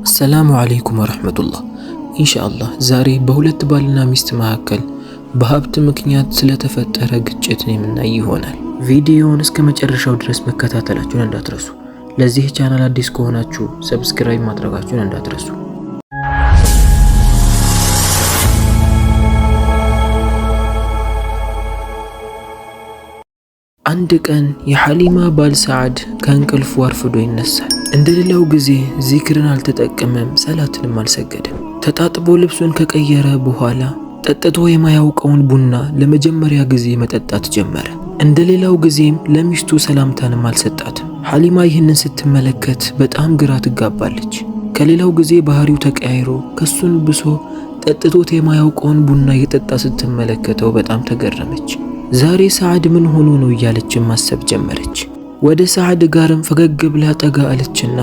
السلام عليكم ورحمة الله. إن شاء الله زاري بهولت بالنا ميست مهاكل بهابت مكنيات ስለተፈጠረ ግጭት ነው የምናየው ቪዲዮውን እስከ መጨረሻው ድረስ መከታተላችሁን እንዳትረሱ። ለዚህ ቻናል አዲስ ከሆናችሁ ሰብስክራይብ ማድረጋችሁን እንዳትረሱ። አንድ ቀን የሐሊማ ባል ሰዓድ ከእንቅልፉ አርፍዶ ይነሳል። እንደሌላው ጊዜ ዚክርን አልተጠቀመም፣ ሰላትንም አልሰገደም። ተጣጥቦ ልብሱን ከቀየረ በኋላ ጠጥቶ የማያውቀውን ቡና ለመጀመሪያ ጊዜ መጠጣት ጀመረ። እንደሌላው ጊዜም ለሚስቱ ሰላምታንም አልሰጣትም። ሐሊማ ይህንን ስትመለከት በጣም ግራ ትጋባለች። ከሌላው ጊዜ ባህሪው ተቀያይሮ ከሱን ብሶ ጠጥቶት የማያውቀውን ቡና እየጠጣ ስትመለከተው በጣም ተገረመች። ዛሬ ሰዓድ ምን ሆኖ ነው እያለች ማሰብ ጀመረች። ወደ ሰዓድ ጋርም ፈገግ ብላ ጠጋ አለችና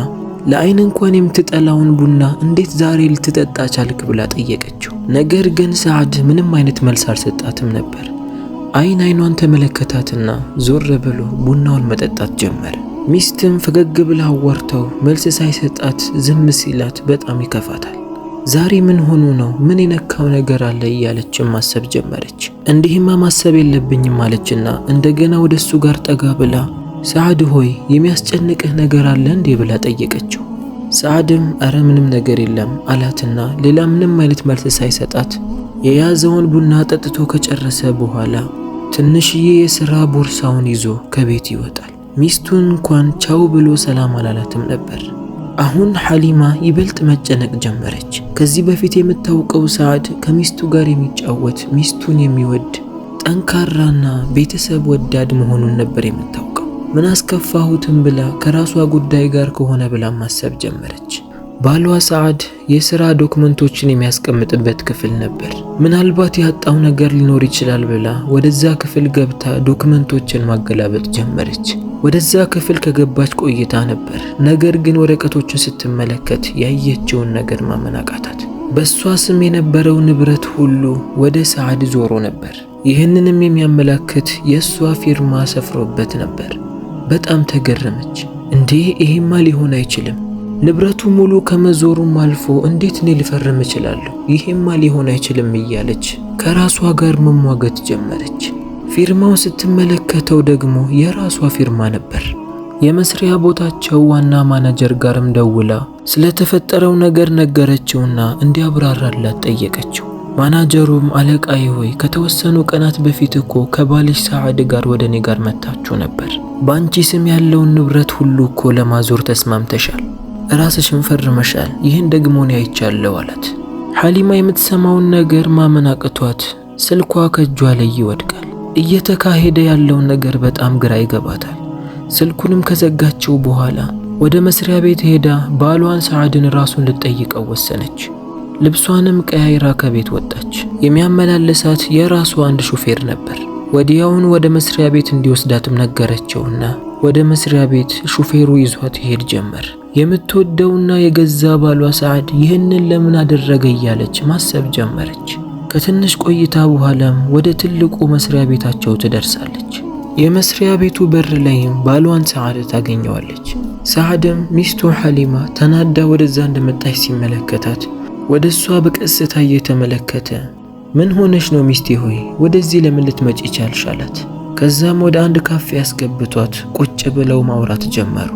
ለአይን እንኳን የምትጠላውን ቡና እንዴት ዛሬ ልትጠጣ ቻልክ ብላ ጠየቀችው። ነገር ግን ሰዓድ ምንም አይነት መልስ አልሰጣትም ነበር። አይኗን ተመለከታትና ዞር ብሎ ቡናውን መጠጣት ጀመረ። ሚስትም ፈገግ ብላ አዋርተው መልስ ሳይሰጣት ዝም ሲላት በጣም ይከፋታል። ዛሬ ምን ሆኖ ነው? ምን የነካው ነገር አለ እያለች ማሰብ ጀመረች። እንዲህማ ማሰብ የለብኝም አለችና እንደገና ወደሱ ጋር ጠጋ ብላ ሰዓድ ሆይ የሚያስጨንቅህ ነገር አለ እንዴ ብላ ጠየቀችው። ሰዓድም አረ ምንም ነገር የለም አላትና ሌላ ምንም አይነት መልስ ሳይሰጣት የያዘውን ቡና ጠጥቶ ከጨረሰ በኋላ ትንሽዬ የሥራ ቦርሳውን ይዞ ከቤት ይወጣል። ሚስቱን እንኳን ቻው ብሎ ሰላም አላላትም ነበር። አሁን ሐሊማ ይበልጥ መጨነቅ ጀመረች። ከዚህ በፊት የምታውቀው ሰዓድ ከሚስቱ ጋር የሚጫወት ሚስቱን የሚወድ ጠንካራና ቤተሰብ ወዳድ መሆኑን ነበር የምታውቀው። ምን አስከፋሁትም ብላ ከራሷ ጉዳይ ጋር ከሆነ ብላ ማሰብ ጀመረች። ባሏ ሰዓድ የሥራ ዶክመንቶችን የሚያስቀምጥበት ክፍል ነበር። ምናልባት ያጣው ነገር ሊኖር ይችላል ብላ ወደዛ ክፍል ገብታ ዶክመንቶችን ማገላበጥ ጀመረች። ወደዛ ክፍል ከገባች ቆይታ ነበር። ነገር ግን ወረቀቶችን ስትመለከት ያየችውን ነገር ማመን አቃታት። በሷ ስም የነበረው ንብረት ሁሉ ወደ ሰዓድ ዞሮ ነበር። ይህንንም የሚያመላክት የሷ ፊርማ ሰፍሮበት ነበር። በጣም ተገረመች። እንዴ ይሄማ ሊሆን አይችልም፣ ንብረቱ ሙሉ ከመዞሩም አልፎ እንዴት እኔ ልፈርም እችላለሁ? ይሄማ ሊሆን አይችልም እያለች ከራሷ ጋር መሟገት ጀመረች። ፊርማውን ስትመለከተው ደግሞ የራሷ ፊርማ ነበር። የመስሪያ ቦታቸው ዋና ማናጀር ጋርም ደውላ ስለተፈጠረው ነገር ነገረችውና እንዲያብራራላት ጠየቀችው። ማናጀሩም አለቃዬ ሆይ ከተወሰኑ ቀናት በፊት እኮ ከባልሽ ሰዓድ ጋር ወደ እኔ ጋር መታችሁ ነበር። በአንቺ ስም ያለውን ንብረት ሁሉ እኮ ለማዞር ተስማምተሻል፣ ራስሽን ፈርመሻል። ይህን ደግሞ እኔ አይቻለሁ አላት። ሐሊማ የምትሰማውን ነገር ማመን አቅቷት ስልኳ ከእጇ ላይ ይወድቃል። እየተካሄደ ያለውን ነገር በጣም ግራ ይገባታል። ስልኩንም ከዘጋችው በኋላ ወደ መስሪያ ቤት ሄዳ ባሏን ሰዓድን ራሱን ልትጠይቀው ወሰነች። ልብሷንም ቀያይራ ከቤት ወጣች። የሚያመላልሳት የራሷ አንድ ሹፌር ነበር። ወዲያውን ወደ መስሪያ ቤት እንዲወስዳትም ነገረችውና ወደ መስሪያ ቤት ሹፌሩ ይዟት ይሄድ ጀመር። የምትወደውና የገዛ ባሏ ሰዓድ ይህንን ለምን አደረገ እያለች ማሰብ ጀመረች። ከትንሽ ቆይታ በኋላም ወደ ትልቁ መስሪያ ቤታቸው ትደርሳለች። የመስሪያ ቤቱ በር ላይም ባሏን ሰዓድ ታገኘዋለች። ሰዓድም ሚስቱ ሐሊማ ተናዳ ወደዛ እንደመጣች ሲመለከታት ወደሷ በቀስታ እየተመለከተ ምን ሆነሽ ነው ሚስቴ ሆይ ወደዚህ ለምን ልትመጪ ቻልሽ አላት። ከዛም ወደ አንድ ካፌ ያስገብቷት ቁጭ ብለው ማውራት ጀመሩ።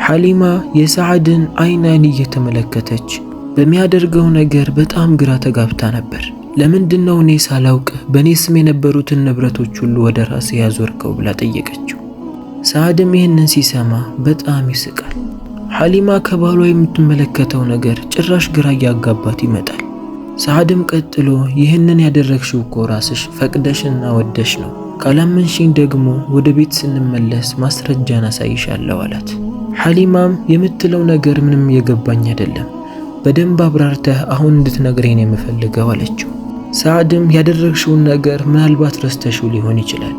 ሐሊማ የሰዓድን አይን እየተመለከተች በሚያደርገው ነገር በጣም ግራ ተጋብታ ነበር። ለምንድነው እኔ ሳላውቅ በእኔ ስም የነበሩትን ንብረቶች ሁሉ ወደ ራሴ ያዞርከው ብላ ጠየቀችው። ሰዓድም ይህንን ሲሰማ በጣም ይስቃል። ሐሊማ ከባሏ የምትመለከተው ነገር ጭራሽ ግራ እያጋባት ይመጣል። ሰዓድም ቀጥሎ ይህንን ያደረግሽው እኮ ራስሽ ፈቅደሽና ወደሽ ነው፣ ካላመንሽኝ ደግሞ ወደ ቤት ስንመለስ ማስረጃን አሳይሻለሁ አላት። ሐሊማም የምትለው ነገር ምንም የገባኝ አይደለም፣ በደንብ አብራርተህ አሁን እንድትነግረኝ የምፈልገው አለችው። ሰዓድም ያደረግሽውን ነገር ምናልባት ረስተሽው ሊሆን ይችላል፣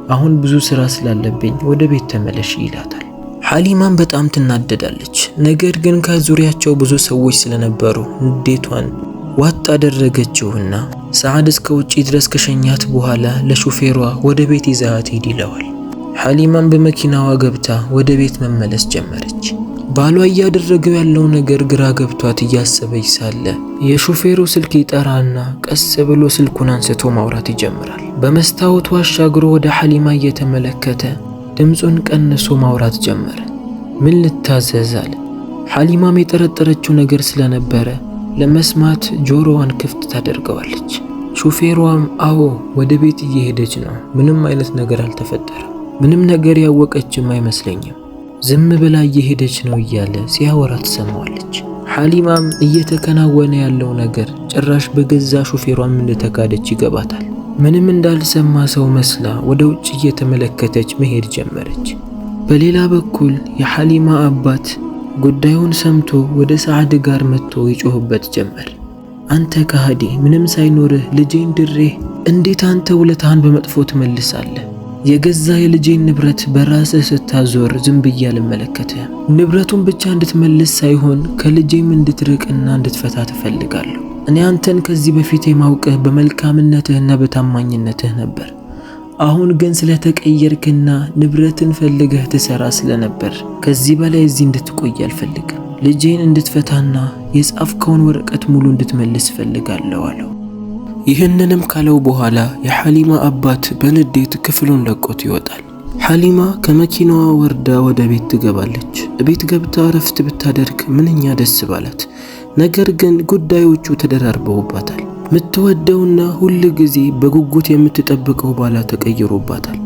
አሁን ብዙ ስራ ስላለብኝ ወደ ቤት ተመለሽ ይላታል። ሐሊማም በጣም ትናደዳለች። ነገር ግን ከዙሪያቸው ብዙ ሰዎች ስለነበሩ ንዴቷን ዋጥ አደረገችውና ሰዓድ እስከ ውጪ ድረስ ከሸኛት በኋላ ለሹፌሯ ወደ ቤት ይዛት ሄድ ይለዋል። ሐሊማም በመኪናዋ ገብታ ወደ ቤት መመለስ ጀመረች። ባሏ እያደረገው ያለው ነገር ግራ ገብቷት እያሰበች ሳለ የሾፌሩ ስልክ ይጠራና ቀስ ብሎ ስልኩን አንስቶ ማውራት ይጀምራል። በመስታወቱ አሻግሮ ወደ ሐሊማ እየተመለከተ ድምፁን ቀንሶ ማውራት ጀመረ። ምን ልታዘዝ አለ። ሐሊማም የጠረጠረችው ነገር ስለነበረ ለመስማት ጆሮዋን ክፍት ታደርገዋለች። ሾፌሯም አዎ ወደ ቤት እየሄደች ነው፣ ምንም አይነት ነገር አልተፈጠረም፣ ምንም ነገር ያወቀችም አይመስለኝም፣ ዝም ብላ እየሄደች ነው እያለ ሲያወራ ትሰማዋለች። ሐሊማም እየተከናወነ ያለው ነገር ጭራሽ በገዛ ሾፌሯም እንደተካደች ይገባታል። ምንም እንዳልሰማ ሰው መስላ ወደ ውጭ እየተመለከተች መሄድ ጀመረች። በሌላ በኩል የሐሊማ አባት ጉዳዩን ሰምቶ ወደ ሰዓድ ጋር መጥቶ ይጮህበት ጀመር። አንተ ከሃዲ፣ ምንም ሳይኖርህ ልጄን ድሬህ እንዴት አንተ ውለታህን በመጥፎ ትመልሳለህ? የገዛ የልጄን ንብረት በራስህ ስታዞር ዝም ብዬ አልመለከትህም። ንብረቱን ብቻ እንድትመልስ ሳይሆን ከልጄም እንድትርቅና እንድትፈታ ትፈልጋለሁ። እኔ አንተን ከዚህ በፊት የማውቅህ በመልካምነትህና በታማኝነትህ ነበር። አሁን ግን ስለተቀየርክና ንብረትን ፈልገህ ትሰራ ስለነበር ከዚህ በላይ እዚህ እንድትቆይ አልፈልግም። ልጄን እንድትፈታና የጻፍከውን ወረቀት ሙሉ እንድትመልስ ፈልጋለሁ አለው። ይህንንም ካለው በኋላ የሐሊማ አባት በንዴት ክፍሉን ለቆት ይወጣል። ሐሊማ ከመኪናዋ ወርዳ ወደ ቤት ትገባለች። ቤት ገብታ ረፍት ብታደርግ ምንኛ ደስ ባላት። ነገር ግን ጉዳዮቹ ተደራርበውባታል። ምትወደውና ሁል ጊዜ በጉጉት የምትጠብቀው ባላ ተቀይሮባታል።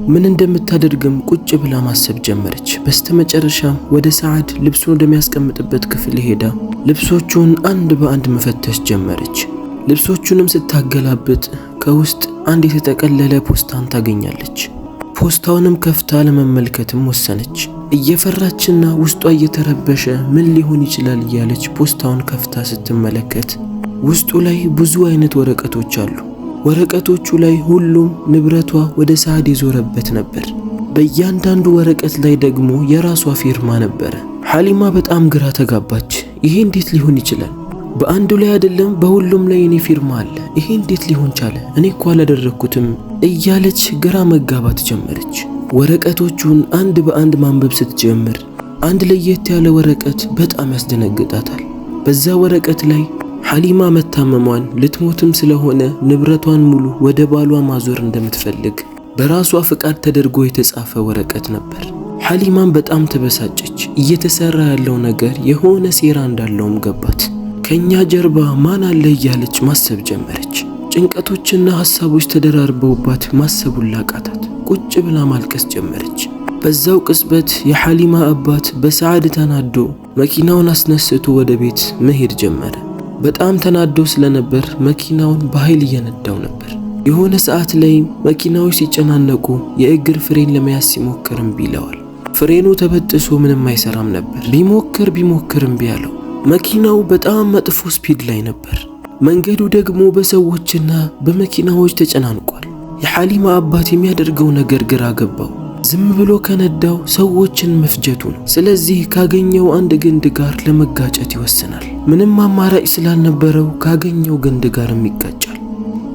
ምን እንደምታደርግም ቁጭ ብላ ማሰብ ጀመረች። በስተመጨረሻም ወደ ሰዓድ ልብሱን ወደሚያስቀምጥበት ክፍል ሄዳ ልብሶቹን አንድ በአንድ መፈተሽ ጀመረች። ልብሶቹንም ስታገላብጥ ከውስጥ አንድ የተጠቀለለ ፖስታን ታገኛለች። ፖስታውንም ከፍታ ለመመልከትም ወሰነች። እየፈራችና ውስጧ እየተረበሸ ምን ሊሆን ይችላል እያለች ፖስታውን ከፍታ ስትመለከት ውስጡ ላይ ብዙ አይነት ወረቀቶች አሉ። ወረቀቶቹ ላይ ሁሉም ንብረቷ ወደ ሰዓድ የዞረበት ነበር። በእያንዳንዱ ወረቀት ላይ ደግሞ የራሷ ፊርማ ነበረ። ሐሊማ በጣም ግራ ተጋባች። ይሄ እንዴት ሊሆን ይችላል? በአንዱ ላይ አይደለም በሁሉም ላይ የኔ ፊርማ አለ። ይሄ እንዴት ሊሆን ቻለ? እኔ እኮ አላደረኩትም እያለች ግራ መጋባት ጀመረች። ወረቀቶቹን አንድ በአንድ ማንበብ ስትጀምር አንድ ለየት ያለ ወረቀት በጣም ያስደነግጣታል። በዛ ወረቀት ላይ ሐሊማ መታመሟን ልትሞትም ስለሆነ ንብረቷን ሙሉ ወደ ባሏ ማዞር እንደምትፈልግ በራሷ ፍቃድ ተደርጎ የተጻፈ ወረቀት ነበር። ሐሊማም በጣም ተበሳጨች። እየተሰራ ያለው ነገር የሆነ ሴራ እንዳለውም ገባት። ከኛ ጀርባ ማን አለ እያለች ማሰብ ጀመረች። ጭንቀቶችና ሐሳቦች ተደራርበውባት ማሰቡን ላቃታት። ቁጭ ብላ ማልቀስ ጀመረች። በዛው ቅጽበት የሐሊማ አባት በሰዓድ ተናዶ መኪናውን አስነስቶ ወደ ቤት መሄድ ጀመረ። በጣም ተናዶ ስለነበር መኪናውን በኃይል እየነዳው ነበር። የሆነ ሰዓት ላይ መኪናዎች ሲጨናነቁ የእግር ፍሬን ለመያዝ ሲሞክር እምቢ ይለዋል። ፍሬኑ ተበጥሶ ምንም አይሰራም ነበር። ቢሞክር እምቢ አለው። መኪናው በጣም መጥፎ ስፒድ ላይ ነበር። መንገዱ ደግሞ በሰዎችና በመኪናዎች ተጨናንቋል። የሐሊማ አባት የሚያደርገው ነገር ግራ ገባው። ዝም ብሎ ከነዳው ሰዎችን መፍጀቱ ነው። ስለዚህ ካገኘው አንድ ግንድ ጋር ለመጋጨት ይወስናል። ምንም አማራጭ ስላልነበረው ካገኘው ግንድ ጋርም ይጋጫል።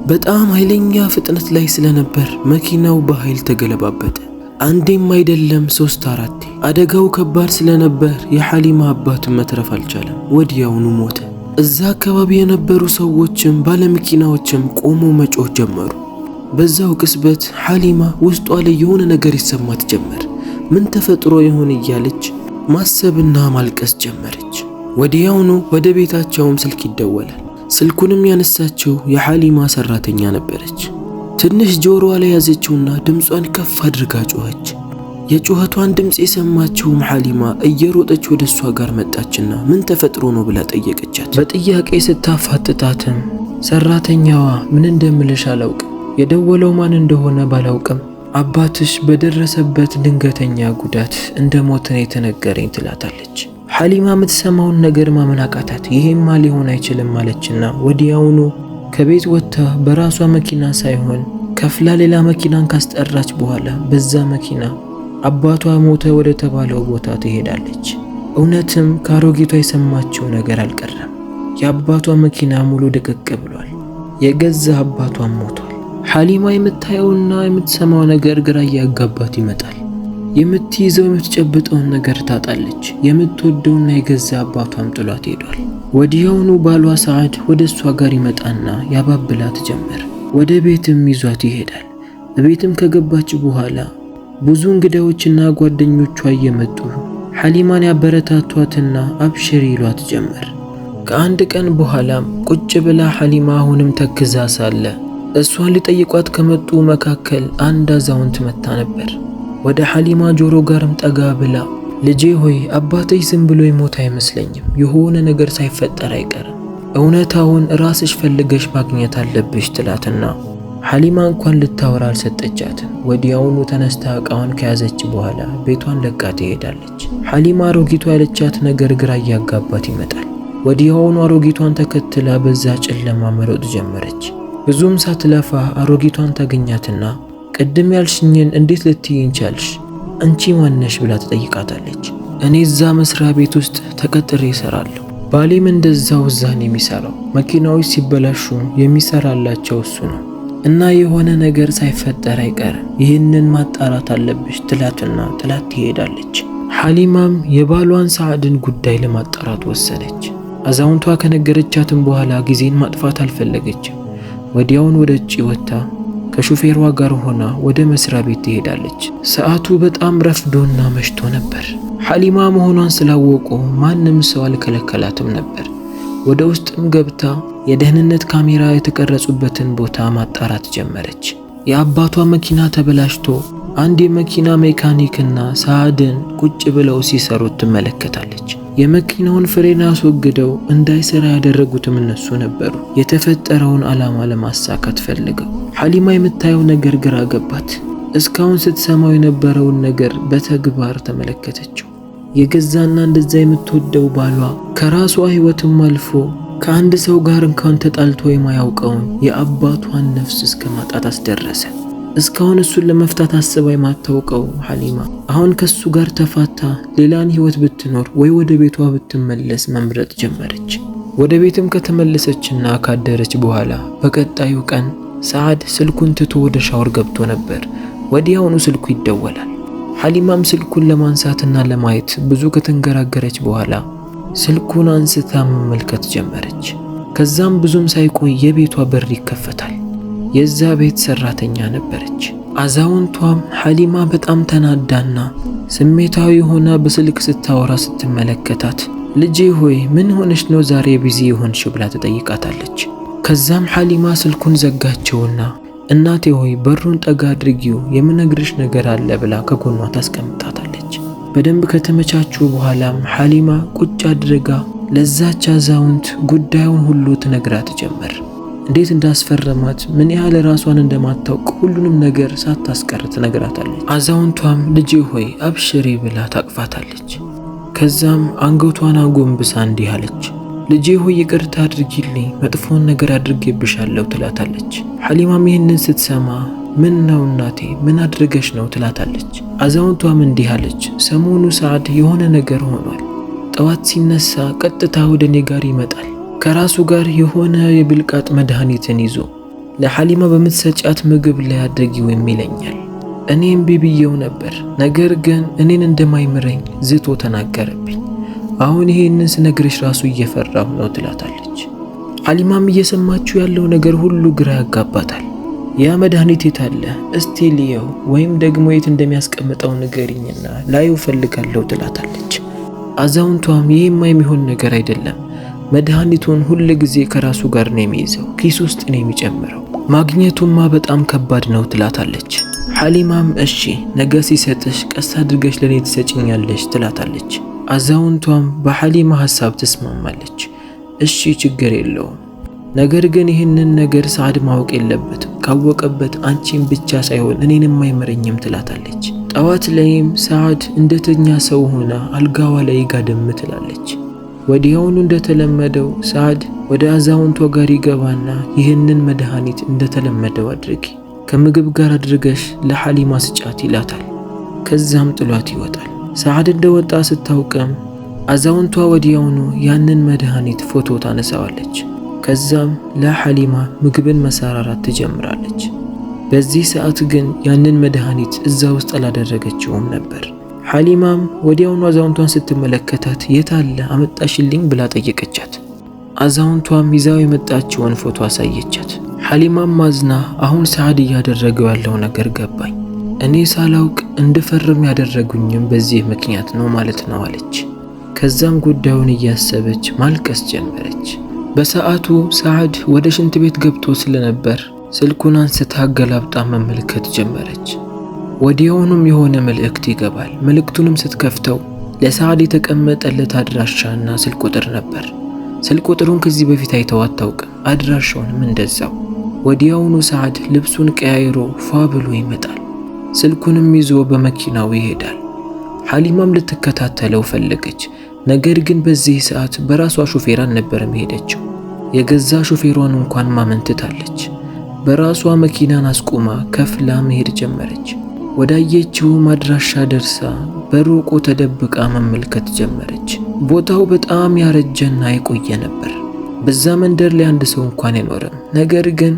በጣም ኃይለኛ ፍጥነት ላይ ስለነበር መኪናው በኃይል ተገለባበጠ። አንዴም አይደለም 3-4። አደጋው ከባድ ስለነበር የሐሊማ አባትን መትረፍ አልቻለም። ወዲያውኑ ሞተ። እዛ አካባቢ የነበሩ ሰዎችም ባለመኪናዎችም ቆሞ መጮህ ጀመሩ። በዛው ቅጽበት ሐሊማ ውስጧ ላይ የሆነ ነገር ይሰማት ጀመር። ምን ተፈጥሮ ይሆን እያለች ማሰብና ማልቀስ ጀመረች። ወዲያውኑ ወደ ቤታቸውም ስልክ ይደወላል። ስልኩንም ያነሳችው የሐሊማ ሰራተኛ ነበረች። ትንሽ ጆሮዋ ላይ ያዘችውና ድምጿን ከፍ አድርጋ ጮኸች። የጩኸቷን ድምጽ የሰማችውም ሐሊማ እየሮጠች ወደ እሷ ጋር መጣችና ምን ተፈጥሮ ነው ብላ ጠየቀቻት። በጥያቄ ስታፋጥጣትም ሰራተኛዋ ምን እንደምልሽ አላውቅም፣ የደወለው ማን እንደሆነ ባላውቅም አባትሽ በደረሰበት ድንገተኛ ጉዳት እንደሞተ የተነገረኝ ትላታለች። ሐሊማ የምትሰማውን ነገር ማመን አቃታት። ይሄማ ሊሆን አይችልም ማለችና ወዲያውኑ ከቤት ወጥታ በራሷ መኪና ሳይሆን ከፍላ ሌላ መኪናን ካስጠራች በኋላ በዛ መኪና አባቷ ሞተ ወደ ተባለው ቦታ ትሄዳለች። እውነትም ካሮጊቷ የሰማችው ነገር አልቀረም። የአባቷ መኪና ሙሉ ድቅቅ ብሏል። የገዛ አባቷም ሞቷል። ሐሊማ የምታየውና የምትሰማው ነገር ግራ እያጋባት ይመጣል። የምትይዘው የምትጨብጠውን ነገር ታጣለች። የምትወደውና የገዛ አባቷም ጥሏት ሄዷል። ወዲያውኑ ባሏ ሰዓድ ወደ እሷ ጋር ይመጣና ያባብላት ጀመር። ወደ ቤትም ይዟት ይሄዳል። ቤትም ከገባች በኋላ ብዙ እንግዳዎችና ጓደኞቿ እየመጡ ሐሊማን ያበረታቷትና አብሽር ይሏት ጀመር። ከአንድ ቀን በኋላም ቁጭ ብላ ሐሊማ አሁንም ተክዛ ሳለ እሷን ሊጠይቋት ከመጡ መካከል አንድ አዛውንት መጣ ነበር። ወደ ሐሊማ ጆሮ ጋርም ጠጋ ብላ ልጄ ሆይ አባትሽ ዝም ብሎ ይሞት አይመስለኝም፣ የሆነ ነገር ሳይፈጠር አይቀርም፣ እውነታውን ራስሽ ፈልገሽ ማግኘት አለብሽ ትላትና ሐሊማ እንኳን ልታወራ አልሰጠቻትም። ወዲያውኑ ተነስታ ዕቃዋን ከያዘች በኋላ ቤቷን ለቃ ትሄዳለች። ሐሊማ አሮጊቷ ያለቻት ነገር ግራ እያጋባት ይመጣል። ወዲያውኑ አሮጊቷን ተከትላ በዛ ጨለማ መሮጥ ጀመረች። ብዙም ሳትለፋ አሮጊቷን ታገኛትና ቅድም ያልሽኝን እንዴት ልትይኝ ቻልሽ? አንቺ ማነሽ ብላ ትጠይቃታለች። እኔ እዛ መስሪያ ቤት ውስጥ ተቀጥሬ እሰራለሁ። ባሌም እንደዛው እዛ ነው የሚሰራው። መኪናዎች ሲበላሹ የሚሰራላቸው እሱ ነው እና የሆነ ነገር ሳይፈጠር አይቀርም፣ ይህንን ማጣራት አለብሽ ትላትና ጥላት ትሄዳለች። ሐሊማም የባሏን ሰዓድን ጉዳይ ለማጣራት ወሰነች። አዛውንቷ ከነገረቻትም በኋላ ጊዜን ማጥፋት አልፈለገችም። ወዲያውን ወደ ውጪ ወጥታ ከሹፌሯ ጋር ሆና ወደ መስሪያ ቤት ትሄዳለች። ሰዓቱ በጣም ረፍዶና መሽቶ ነበር። ሐሊማ መሆኗን ስላወቁ ማንም ሰው አልከለከላትም ነበር። ወደ ውስጥም ገብታ የደህንነት ካሜራ የተቀረጹበትን ቦታ ማጣራት ጀመረች። የአባቷ መኪና ተበላሽቶ አንድ የመኪና ሜካኒክና ሰዓድን ቁጭ ብለው ሲሰሩት ትመለከታለች። የመኪናውን ፍሬን አስወግደው እንዳይሰራ ያደረጉትም እነሱ ነበሩ። የተፈጠረውን ዓላማ ለማሳካት ፈልገው ሐሊማ የምታየው ነገር ግራ ገባት። እስካሁን ስትሰማው የነበረውን ነገር በተግባር ተመለከተችው። የገዛና እንደዛ የምትወደው ባሏ ከራሷ ሕይወትም አልፎ ከአንድ ሰው ጋር እንኳን ተጣልቶ የማያውቀውን የአባቷን ነፍስ እስከ ማጣት አስደረሰ። እስካሁን እሱን ለመፍታት አስባ የማታውቀው ሐሊማ አሁን ከሱ ጋር ተፋታ ሌላን ሕይወት ብትኖር ወይ ወደ ቤቷ ብትመለስ መምረጥ ጀመረች። ወደ ቤትም ከተመለሰችና ካደረች በኋላ በቀጣዩ ቀን ሰዓድ ስልኩን ትቶ ወደ ሻወር ገብቶ ነበር። ወዲያውኑ ስልኩ ይደወላል። ሐሊማም ስልኩን ለማንሳትና ለማየት ብዙ ከተንገራገረች በኋላ ስልኩን አንስታ መመልከት ጀመረች። ከዛም ብዙም ሳይቆይ የቤቷ በር ይከፈታል። የዛ ቤት ሰራተኛ ነበረች። አዛውንቷም ሐሊማ በጣም ተናዳና ስሜታዊ ሆና በስልክ ስታወራ ስትመለከታት ልጄ ሆይ ምን ሆነሽ ነው ዛሬ ቢዚ የሆንሽው ብላ ትጠይቃታለች። ከዛም ሐሊማ ስልኩን ዘጋቸውና እናቴ ሆይ በሩን ጠጋ አድርጊው የምነግርሽ ነገር አለ ብላ ከጎኗ ታስቀምጣታለች። በደንብ ከተመቻቹ በኋላም ሐሊማ ቁጭ አድርጋ ለዛች አዛውንት ጉዳዩን ሁሉ ትነግራት ጀመር። እንዴት እንዳስፈረማት ምን ያህል ራሷን እንደማታውቅ ሁሉንም ነገር ሳታስቀር ትነግራታለች። አዛውንቷም ልጄ ሆይ አብሽሪ ብላ ታቅፋታለች። ከዛም አንገቷን አጎንብሳ እንዲህ አለች፣ ልጄ ሆይ ይቅርታ አድርጊልኝ መጥፎን ነገር አድርጌብሻለሁ ትላታለች። ሐሊማም ይህንን ስትሰማ ምን ነው እናቴ ምን አድርገሽ ነው ትላታለች። አዛውንቷም እንዲህ አለች፣ ሰሞኑ ሰዓድ የሆነ ነገር ሆኗል። ጠዋት ሲነሳ ቀጥታ ወደ እኔ ጋር ይመጣል። ከራሱ ጋር የሆነ የብልቃጥ መድኃኒትን ይዞ ለሐሊማ በምትሰጫት ምግብ ላይ አድርጊው የሚለኛል። እኔም ቢብየው ነበር፣ ነገር ግን እኔን እንደማይምረኝ ዝቶ ተናገረብኝ። አሁን ይሄንን ስነግርሽ ራሱ እየፈራሁ ነው ትላታለች። ሐሊማም እየሰማችው ያለው ነገር ሁሉ ግራ ያጋባታል። ያ መድኃኒት የት አለ? እስቲ ልየው ወይም ደግሞ የት እንደሚያስቀምጠው ንገሪኝና ላዩ ፈልጋለሁ ትላታለች። አዛውንቷም ይሄማ የሚሆን ነገር አይደለም፣ መድኃኒቱን ሁል ጊዜ ከራሱ ጋር ነው የሚይዘው፣ ኪስ ውስጥ ነው የሚጨምረው፣ ማግኘቱማ በጣም ከባድ ነው ትላታለች። ሐሊማም እሺ ነገ ሲሰጥሽ ቀስ አድርገሽ ለኔ ትሰጭኛለሽ ትላታለች። አዛውንቷም በሐሊማ ሐሳብ ተስማማለች። እሺ ችግር የለውም፣ ነገር ግን ይህንን ነገር ሰዓድ ማወቅ የለበትም፣ ካወቀበት አንቺን ብቻ ሳይሆን እኔንም አይመረኝም ትላታለች። ጠዋት ላይም ሰዓድ እንደተኛ ሰው ሆና አልጋዋ ላይ ጋደም ትላለች። ወዲያውኑ እንደተለመደው ሰዓድ ወደ አዛውንቷ ጋር ይገባና ይህንን መድኃኒት እንደተለመደው አድርጊ፣ ከምግብ ጋር አድርገሽ ለሐሊማ ስጫት ይላታል። ከዛም ጥሏት ይወጣል። ሰዓድ እንደወጣ ስታውቅም አዛውንቷ ወዲያውኑ ያንን መድኃኒት ፎቶ ታነሳዋለች። ከዛም ለሐሊማ ምግብን መሰራራት ትጀምራለች። በዚህ ሰዓት ግን ያንን መድኃኒት እዛ ውስጥ አላደረገችውም ነበር። ሐሊማም ወዲያውኑ አዛውንቷን ስትመለከታት የታለ አመጣሽልኝ ብላ ጠየቀቻት። አዛውንቷም ይዛው የመጣችውን ፎቶ አሳየቻት። ሐሊማም ማዝና አሁን ሰዓድ እያደረገው ያለው ነገር ገባኝ፣ እኔ ሳላውቅ እንድፈርም ያደረጉኝም በዚህ ምክንያት ነው ማለት ነው አለች። ከዛም ጉዳዩን እያሰበች ማልቀስ ጀመረች። በሰዓቱ ሰዓድ ወደ ሽንት ቤት ገብቶ ስለነበር ስልኩን አንስታ ገላብጣ መመልከት ጀመረች። ወዲያውኑም የሆነ መልእክት ይገባል። መልእክቱንም ስትከፍተው ለሰዓድ የተቀመጠለት አድራሻና ስልክ ቁጥር ነበር። ስልክ ቁጥሩን ከዚህ በፊት አይተው አታውቅም፣ አድራሻውንም እንደዛው። ወዲያውኑ ሰዓድ ልብሱን ቀያይሮ ፏ ብሎ ይመጣል። ስልኩንም ይዞ በመኪናው ይሄዳል። ሐሊማም ልትከታተለው ፈለገች። ነገር ግን በዚህ ሰዓት በራሷ ሹፌር አልነበረም ሄደችው። የገዛ ሹፌሯን እንኳን ማመንትታለች። በራሷ መኪናን አስቁማ ከፍላ መሄድ ጀመረች። ወዳየችው አድራሻ ደርሳ በሩቁ ተደብቃ መመልከት ጀመረች። ቦታው በጣም ያረጀና የቆየ ነበር። በዛ መንደር ላይ አንድ ሰው እንኳን አይኖርም። ነገር ግን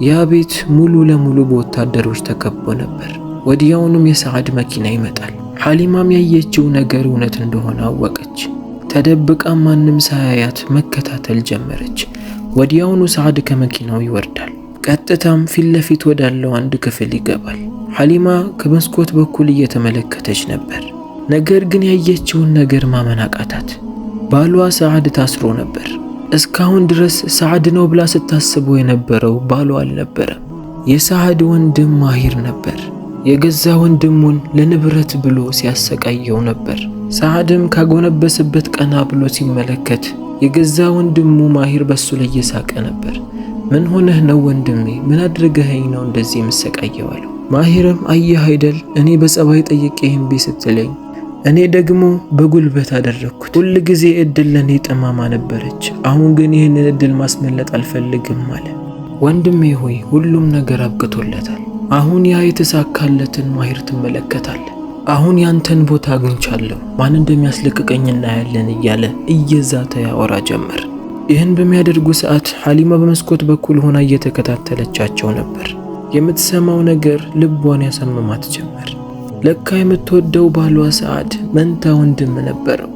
ያ ቤት ሙሉ ለሙሉ በወታደሮች ተከቦ ነበር። ወዲያውኑም የሰዓድ መኪና ይመጣል። ሐሊማም ያየችው ነገር እውነት እንደሆነ አወቀች። ተደብቃ ማንም ሳያያት መከታተል ጀመረች። ወዲያውኑ ሰዓድ ከመኪናው ይወርዳል። ቀጥታም ፊት ለፊት ወዳለው አንድ ክፍል ይገባል። ሐሊማ ከመስኮት በኩል እየተመለከተች ነበር። ነገር ግን ያየችውን ነገር ማመን አቃታት። ባሏ ሰዓድ ታስሮ ነበር። እስካሁን ድረስ ሰዓድ ነው ብላ ስታስበው የነበረው ባሏ አልነበረም፣ የሰዓድ ወንድም ማሂር ነበር። የገዛ ወንድሙን ለንብረት ብሎ ሲያሰቃየው ነበር። ሰዓድም ካጎነበሰበት ቀና ብሎ ሲመለከት የገዛ ወንድሙ ማሂር በሱ ላይ እየሳቀ ነበር። ምን ሆነህ ነው ወንድሜ? ምን አድርገኸኝ ነው እንደዚህ የምሰቃየው አለው። ማሂርም አየህ አይደል እኔ በጸባይ ጠይቄህ እምቢ ስትለኝ እኔ ደግሞ በጉልበት አደረግኩት። ሁል ጊዜ እድል ለኔ ጠማማ ነበረች። አሁን ግን ይህንን እድል ማስመለጥ አልፈልግም አለ። ወንድሜ ሆይ ሁሉም ነገር አብቅቶለታል። አሁን ያ የተሳካለትን ማሂር ትመለከታለህ። አሁን ያንተን ቦታ አግኝቻለሁ፣ ማን እንደሚያስለቅቀኝ እናያለን እያለ እየዛተ ያወራ ጀመር። ይህን በሚያደርጉ ሰዓት ሐሊማ በመስኮት በኩል ሆና እየተከታተለቻቸው ነበር። የምትሰማው ነገር ልቧን ያሰምማት ጀመር። ለካ የምትወደው ባሏ ሰዓድ መንታ ወንድም ነበረው።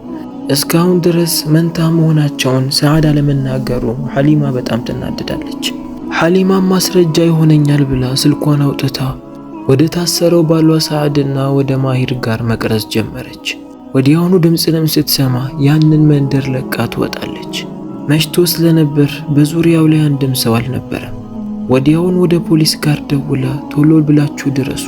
እስካሁን ድረስ መንታ መሆናቸውን ሰዓድ አለመናገሩ ሐሊማ በጣም ትናደዳለች። ሐሊማም ማስረጃ ይሆነኛል ብላ ስልኳን አውጥታ ወደ ታሰረው ባሏ ሰዓድና ወደ ማሂር ጋር መቅረጽ ጀመረች። ወዲያውኑ ድምፅንም ስትሰማ ያንን መንደር ለቃ ትወጣለች። መሽቶ ስለነበር በዙሪያው ላይ አንድም ሰው አልነበረም። ወዲያውኑ ወደ ፖሊስ ጋር ደውላ ቶሎ ብላችሁ ድረሱ፣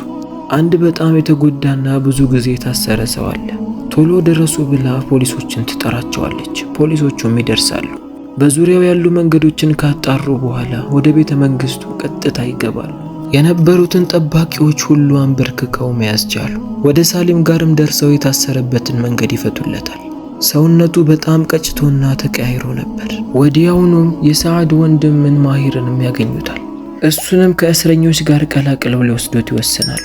አንድ በጣም የተጎዳና ብዙ ጊዜ የታሰረ ሰው አለ፣ ቶሎ ድረሱ ብላ ፖሊሶችን ትጠራቸዋለች። ፖሊሶቹም ይደርሳሉ። በዙሪያው ያሉ መንገዶችን ካጣሩ በኋላ ወደ ቤተ መንግስቱ ቀጥታ ይገባሉ። የነበሩትን ጠባቂዎች ሁሉ አንበርክከው መያዝ ቻሉ። ወደ ሳሊም ጋርም ደርሰው የታሰረበትን መንገድ ይፈቱለታል። ሰውነቱ በጣም ቀጭቶና ተቀያይሮ ነበር። ወዲያውኑም የሰዓድ ወንድምን ማሂርንም ያገኙታል። እሱንም ከእስረኞች ጋር ቀላቅለው ሊወስዱት ይወስናሉ።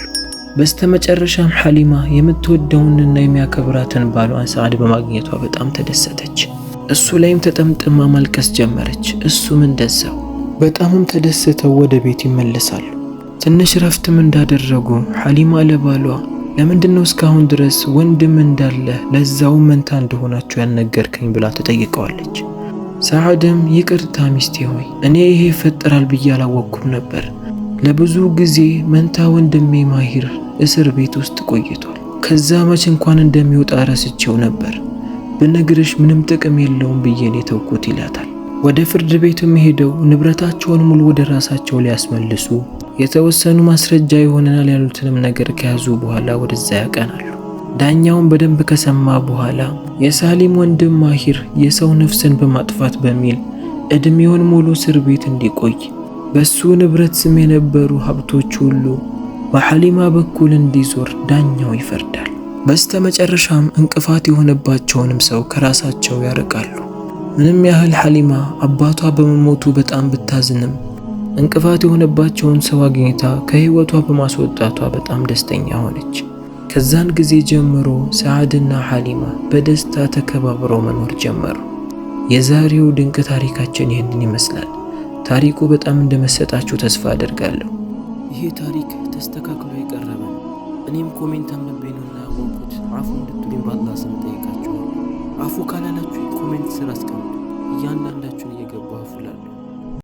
በስተመጨረሻም ሐሊማ የምትወደውንና የሚያከብራትን ባሏን ሰዓድ በማግኘቷ በጣም ተደሰተች። እሱ ላይም ተጠምጥማ ማልቀስ ጀመረች። እሱም እንደዛው። በጣምም ተደስተው ወደ ቤት ይመለሳሉ። ትንሽ ረፍትም እንዳደረጉ ሐሊማ ለባሏ ለምንድነው እስካሁን ድረስ ወንድም እንዳለ ለዛው መንታ እንደሆናችሁ ያልነገርከኝ ብላ ተጠይቀዋለች። ሰዓድም ይቅርታ ሚስቴ ሆይ እኔ ይሄ ይፈጠራል ብዬ አላወቅኩም ነበር። ለብዙ ጊዜ መንታ ወንድሜ ማሂር እስር ቤት ውስጥ ቆይቷል። ከዛ መች እንኳን እንደሚወጣ ረስቼው ነበር። ብነግርሽ ምንም ጥቅም የለውም ብዬ ነው የተውኩት ይላታል። ወደ ፍርድ ቤትም ሄደው ንብረታቸውን ሙሉ ወደ ራሳቸው ሊያስመልሱ የተወሰኑ ማስረጃ ይሆነናል ያሉትንም ነገር ከያዙ በኋላ ወደዛ ያቀናሉ። ዳኛውን በደንብ ከሰማ በኋላ የሳሊም ወንድም ማሂር የሰው ነፍስን በማጥፋት በሚል እድሜውን ሙሉ እስር ቤት እንዲቆይ በሱ ንብረት ስም የነበሩ ሀብቶች ሁሉ በሐሊማ በኩል እንዲዞር ዳኛው ይፈርዳል። በስተመጨረሻም እንቅፋት የሆነባቸውንም ሰው ከራሳቸው ያርቃሉ። ምንም ያህል ሐሊማ አባቷ በመሞቱ በጣም ብታዝንም እንቅፋት የሆነባቸውን ሰው አግኝታ ከህይወቷ በማስወጣቷ በጣም ደስተኛ ሆነች። ከዛን ጊዜ ጀምሮ ሰዓድና ሐሊማ በደስታ ተከባብረው መኖር ጀመሩ። የዛሬው ድንቅ ታሪካችን ይህንን ይመስላል። ታሪኩ በጣም እንደመሰጣችሁ ተስፋ አደርጋለሁ። ይሄ ታሪክ ተስተካክሎ የቀረበ ነው። እኔም ኮሜንት አንብቤ ነውና ያወቅኩት። አፉ እንድትሉኝ በአላህ ስም ጠይቃችኋለሁ። አፉ ካላላችሁ ኮሜንት ስር አስቀምጡ። እያንዳንዳችሁን